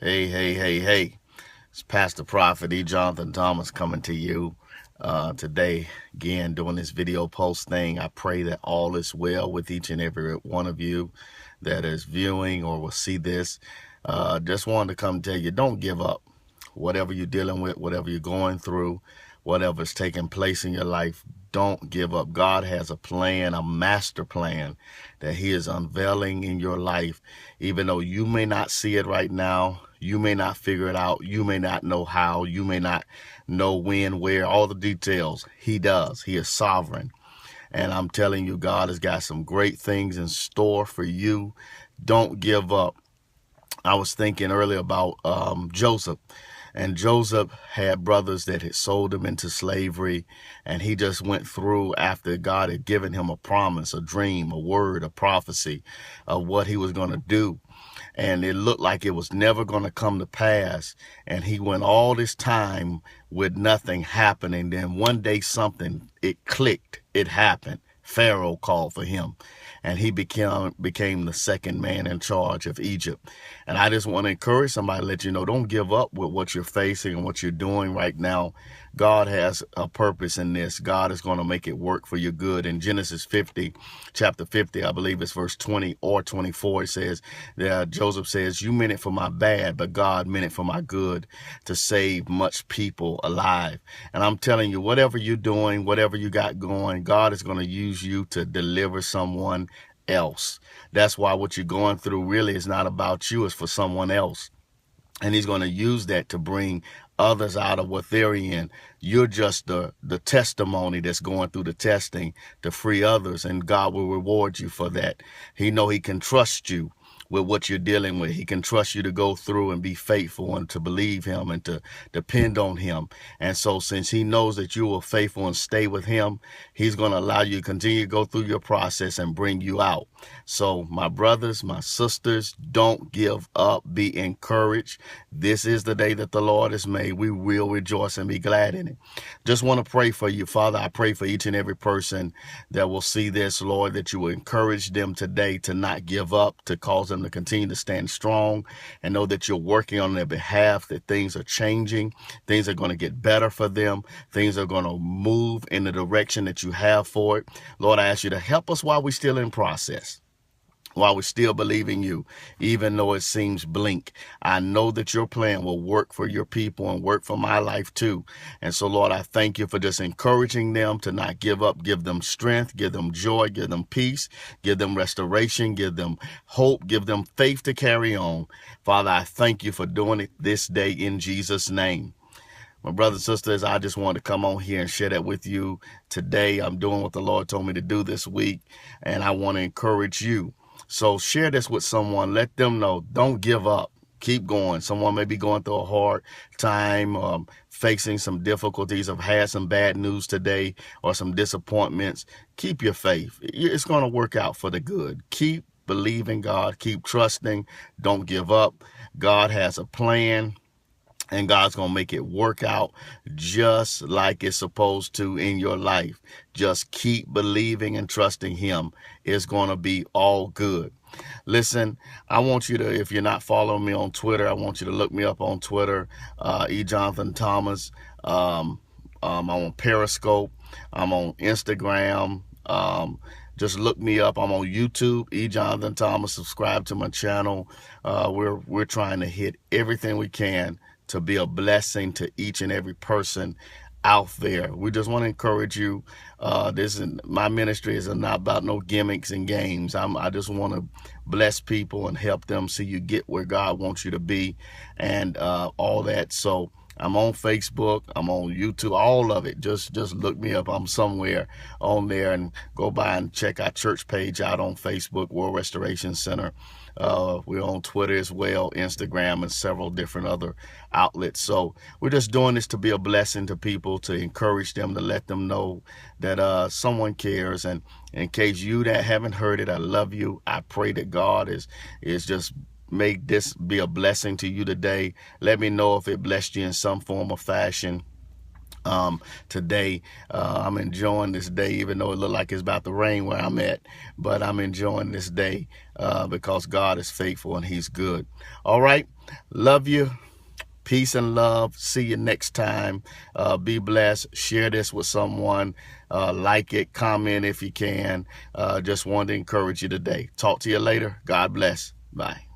Hey. It's Pastor Prophet E. Jonathan Thomas coming to you today. Again, doing this video post thing. I pray that all is well with each and every one of you that is viewing or will see this. Just wanted to come tell you, don't give up. Whatever you're dealing with, whatever you're going through, whatever's taking place in your life, don't give up. God has a plan, a master plan that He is unveiling in your life. Even though you may not see it right now, you may not figure it out, you may not know how, you may not know when, where, all the details. He does. He is sovereign. And I'm telling you, God has got some great things in store for you. Don't give up. I was thinking earlier about Joseph. And Joseph had brothers that had sold him into slavery, and he just went through after God had given him a promise, a dream, a word, a prophecy of what he was going to do. And it looked like it was never going to come to pass. And he went all this time with nothing happening. Then one day it clicked, it happened. Pharaoh called for him, and he became the second man in charge of Egypt. And I just want to encourage somebody, let you know, don't give up with what you're facing and what you're doing right now. God has a purpose in this. God is going to make it work for your good. In Genesis 50, chapter 50, I believe it's verse 20 or 24, it says that Joseph says, "You meant it for my bad, but God meant it for my good, to save much people alive." And I'm telling you, whatever you're doing, whatever you got going, God is going to use you to deliver someone else. That's why what you're going through really is not about you, it's for someone else. And He's going to use that to bring others out of what they're in. You're just the testimony that's going through the testing to free others, and God will reward you for that. He know He can trust you with what you're dealing with. He can trust you to go through and be faithful and to believe Him and to depend on Him. And so since He knows that you are faithful and stay with Him, He's going to allow you to continue to go through your process and bring you out. So my brothers, my sisters, don't give up. Be encouraged. This is the day that the Lord has made. We will rejoice and be glad in it. Just want to pray for you. Father, I pray for each and every person that will see this, Lord, that you will encourage them today to not give up, to cause them to continue to stand strong and know that you're working on their behalf, that things are changing, things are going to get better for them, things are going to move in the direction that you have for it. Lord, I ask you to help us while we're still in process, while we still believe in you, even though it seems bleak. I know that your plan will work for your people and work for my life too. And so, Lord, I thank you for just encouraging them to not give up. Give them strength, give them joy, give them peace, give them restoration, give them hope, give them faith to carry on. Father, I thank you for doing it this day in Jesus' name. My brothers and sisters, I just wanted to come on here and share that with you today. I'm doing what the Lord told me to do this week, and I want to encourage you. So share this with someone. Let them know, don't give up. Keep going. Someone may be going through a hard time, facing some difficulties, have had some bad news today or some disappointments. Keep your faith. It's going to work out for the good. Keep believing God. Keep trusting. Don't give up. God has a plan, and God's going to make it work out just like it's supposed to in your life. Just keep believing and trusting Him. It's going to be all good. Listen, I want you to, if you're not following me on Twitter, I want you to look me up on Twitter, E. Jonathan Thomas. I'm on Periscope. I'm on Instagram. Just look me up. I'm on YouTube, E. Jonathan Thomas. Subscribe to my channel. We're trying to hit everything we can to be a blessing to each and every person out there. We just want to encourage you. My ministry is not about no gimmicks and games. I just want to bless people and help them see you get where God wants you to be, and all that. So I'm on Facebook, I'm on YouTube, all of it. Just look me up. I'm somewhere on there, and go by and check our church page out on Facebook, World Restoration Center. We're on Twitter as well, Instagram, and several different other outlets. So we're just doing this to be a blessing to people, to encourage them, to let them know that someone cares. And in case you that haven't heard it, I love you. I pray that God is just make this be a blessing to you today. Let me know if it blessed you in some form or fashion. Today. I'm enjoying this day, even though it look like it's about to rain where I'm at, but I'm enjoying this day because God is faithful and he's good. All right. Love you. Peace and love. See you next time. Be blessed. Share this with someone. Like it, comment if you can. Just wanted to encourage you today. Talk to you later. God bless. Bye.